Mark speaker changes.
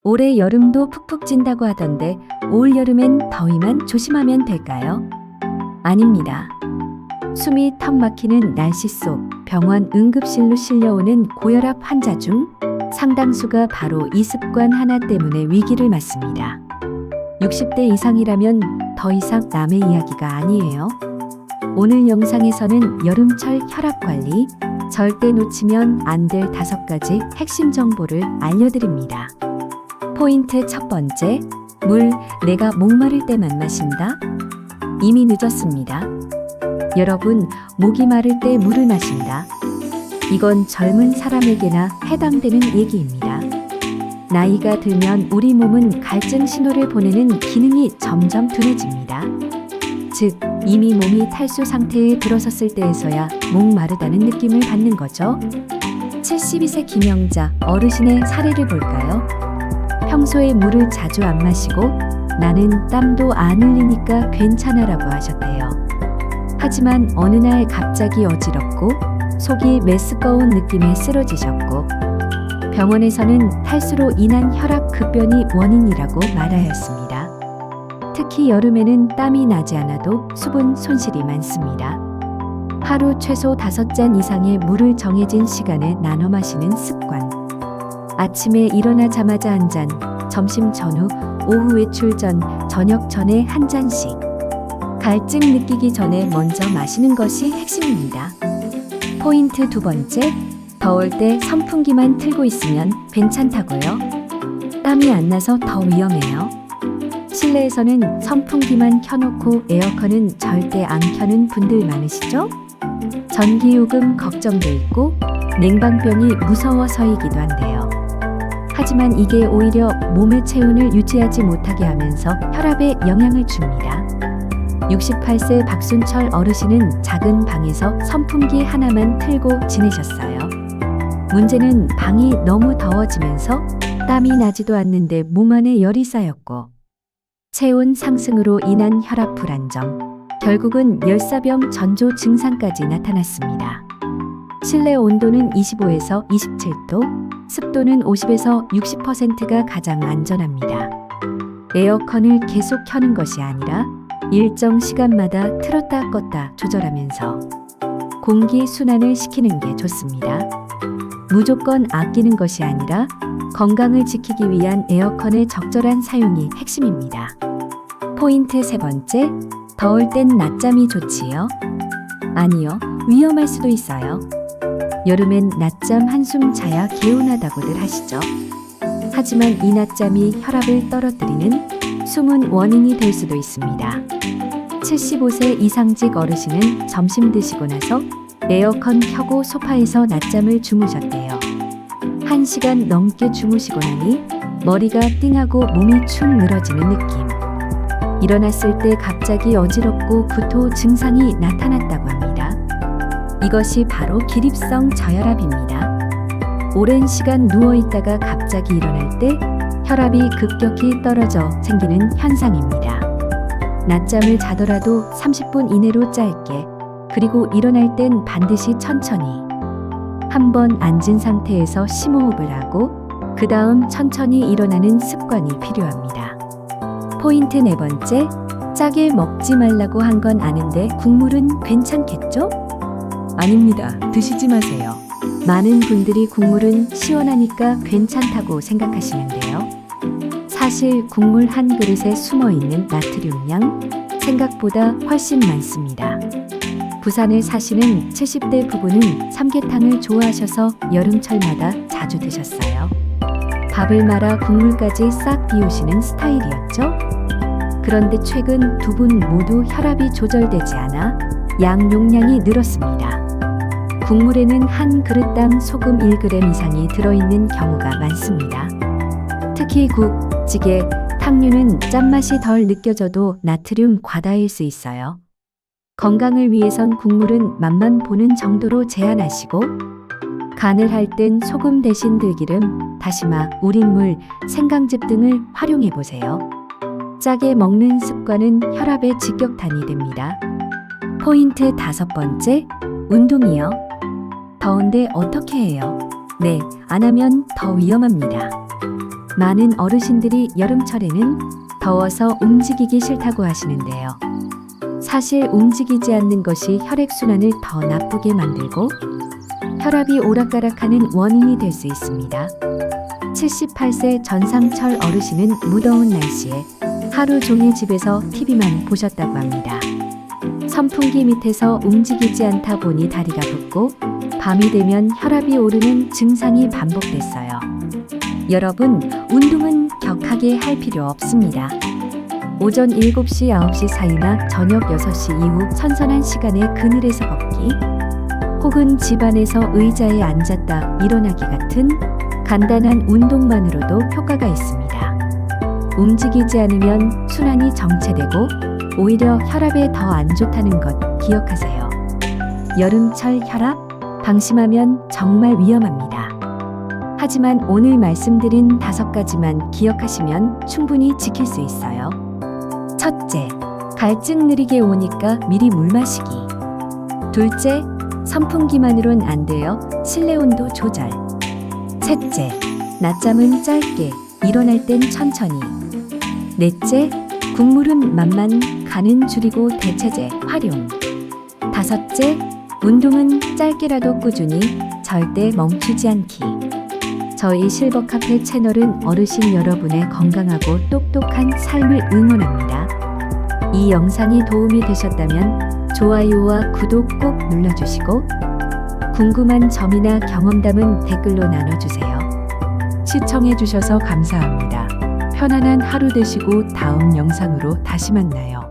Speaker 1: 올해 여름도 푹푹 찐다고 하던데 올 여름엔 더위만 조심하면 될까요? 아닙니다. 숨이 턱 막히는 날씨 속 병원 응급실로 실려오는 고혈압 환자 중 상당수가 바로 이 습관 하나 때문에 위기를 맞습니다. 60대 이상이라면 더 이상 남의 이야기가 아니에요. 오늘 영상에서는 여름철 혈압 관리, 절대 놓치면 안 될 5가지 핵심 정보를 알려드립니다. 포인트 첫 번째, 물, 내가 목마를 때만 마신다? 이미 늦었습니다. 여러분, 목이 마를 때 물을 마신다. 이건 젊은 사람에게나 해당되는 얘기입니다. 나이가 들면 우리 몸은 갈증 신호를 보내는 기능이 점점 둔해집니다. 즉, 이미 몸이 탈수 상태에 들어섰을 때에서야 목마르다는 느낌을 받는 거죠. 72세 김영자 어르신의 사례를 볼까요? 평소에 물을 자주 안 마시고 나는 땀도 안 흘리니까 괜찮아라고 하셨대요. 하지만 어느 날 갑자기 어지럽고 속이 메스꺼운 느낌에 쓰러지셨고 병원에서는 탈수로 인한 혈압 급변이 원인이라고 말하였습니다. 특히 여름에는 땀이 나지 않아도 수분 손실이 많습니다. 하루 최소 5잔 이상의 물을 정해진 시간에 나눠 마시는 습관. 아침에 일어나자마자 한 잔, 점심 전후, 오후 외출 전, 저녁 전에 한 잔씩. 갈증 느끼기 전에 먼저 마시는 것이 핵심입니다. 포인트 두 번째, 더울 때 선풍기만 틀고 있으면 괜찮다고요? 땀이 안 나서 더 위험해요. 실내에서는 선풍기만 켜놓고 에어컨은 절대 안 켜는 분들 많으시죠? 전기요금 걱정도 있고 냉방병이 무서워서이기도 한데요. 하지만 이게 오히려 몸의 체온을 유지하지 못하게 하면서 혈압에 영향을 줍니다. 68세 박순철 어르신은 작은 방에서 선풍기 하나만 틀고 지내셨어요. 문제는 방이 너무 더워지면서 땀이 나지도 않는데 몸 안에 열이 쌓였고 체온 상승으로 인한 혈압 불안정, 결국은 열사병 전조 증상까지 나타났습니다. 실내 온도는 25에서 27도, 습도는 50에서 60%가 가장 안전합니다. 에어컨을 계속 켜는 것이 아니라 일정 시간마다 틀었다 껐다 조절하면서 공기 순환을 시키는 게 좋습니다. 무조건 아끼는 것이 아니라 건강을 지키기 위한 에어컨의 적절한 사용이 핵심입니다. 포인트 세 번째, 더울 땐 낮잠이 좋지요? 아니요, 위험할 수도 있어요. 여름엔 낮잠 한숨 자야 개운하다고들 하시죠. 하지만 이 낮잠이 혈압을 떨어뜨리는 숨은 원인이 될 수도 있습니다. 75세 이상직 어르신은 점심 드시고 나서 에어컨 켜고 소파에서 낮잠을 주무셨대요. 1시간 넘게 주무시고 나니 머리가 띵하고 몸이 축 늘어지는 느낌. 일어났을 때 갑자기 어지럽고 구토 증상이 나타났다고 합니다. 이것이 바로 기립성 저혈압입니다. 오랜 시간 누워있다가 갑자기 일어날 때 혈압이 급격히 떨어져 생기는 현상입니다. 낮잠을 자더라도 30분 이내로 짧게, 그리고 일어날 땐 반드시 천천히. 한번 앉은 상태에서 심호흡을 하고 그 다음 천천히 일어나는 습관이 필요합니다. 포인트 네 번째, 짜게 먹지 말라고 한 건 아는데 국물은 괜찮겠죠? 아닙니다. 드시지 마세요. 많은 분들이 국물은 시원하니까 괜찮다고 생각하시는데요. 사실 국물 한 그릇에 숨어있는 나트륨량 생각보다 훨씬 많습니다. 부산에 사시는 70대 부부는 삼계탕을 좋아하셔서 여름철마다 자주 드셨어요. 밥을 말아 국물까지 싹 비우시는 스타일이었죠. 그런데 최근 두 분 모두 혈압이 조절되지 않아 양 용량이 늘었습니다. 국물에는 한 그릇당 소금 1g 이상이 들어있는 경우가 많습니다. 특히 국, 찌개, 탕류는 짠맛이 덜 느껴져도 나트륨 과다일 수 있어요. 건강을 위해선 국물은 맛만 보는 정도로 제한하시고 간을 할 땐 소금 대신 들기름, 다시마, 우린 물, 생강즙 등을 활용해 보세요. 짜게 먹는 습관은 혈압의 직격탄이 됩니다. 포인트 다섯 번째, 운동이요. 더운데 어떻게 해요? 네, 안 하면 더 위험합니다. 많은 어르신들이 여름철에는 더워서 움직이기 싫다고 하시는데요. 사실 움직이지 않는 것이 혈액순환을 더 나쁘게 만들고 혈압이 오락가락하는 원인이 될 수 있습니다. 78세 전상철 어르신은 무더운 날씨에 하루 종일 집에서 TV만 보셨다고 합니다. 선풍기 밑에서 움직이지 않다 보니 다리가 붓고 밤이 되면 혈압이 오르는 증상이 반복됐어요. 여러분, 운동은 격하게 할 필요 없습니다. 오전 7시, 9시 사이나 저녁 6시 이후 선선한 시간에 그늘에서 걷기, 혹은 집안에서 의자에 앉았다 일어나기 같은 간단한 운동만으로도 효과가 있습니다. 움직이지 않으면 순환이 정체되고 오히려 혈압에 더 안 좋다는 것 기억하세요. 여름철 혈압 방심하면 정말 위험합니다. 하지만 오늘 말씀드린 5가지만 기억하시면 충분히 지킬 수 있어요. 첫째, 갈증 느리게 오니까 미리 물 마시기. 둘째, 선풍기만으론 안 돼요. 실내 온도 조절. 셋째, 낮잠은 짧게, 일어날 땐 천천히. 넷째, 국물은 맛만 간은 줄이고 대체제 활용. 다섯째, 운동은 짧게라도 꾸준히, 절대 멈추지 않기. 저희 실버카페 채널은 어르신 여러분의 건강하고 똑똑한 삶을 응원합니다. 이 영상이 도움이 되셨다면 좋아요와 구독 꼭 눌러주시고 궁금한 점이나 경험담은 댓글로 나눠주세요.
Speaker 2: 시청해주셔서 감사합니다. 편안한 하루 되시고 다음 영상으로 다시 만나요.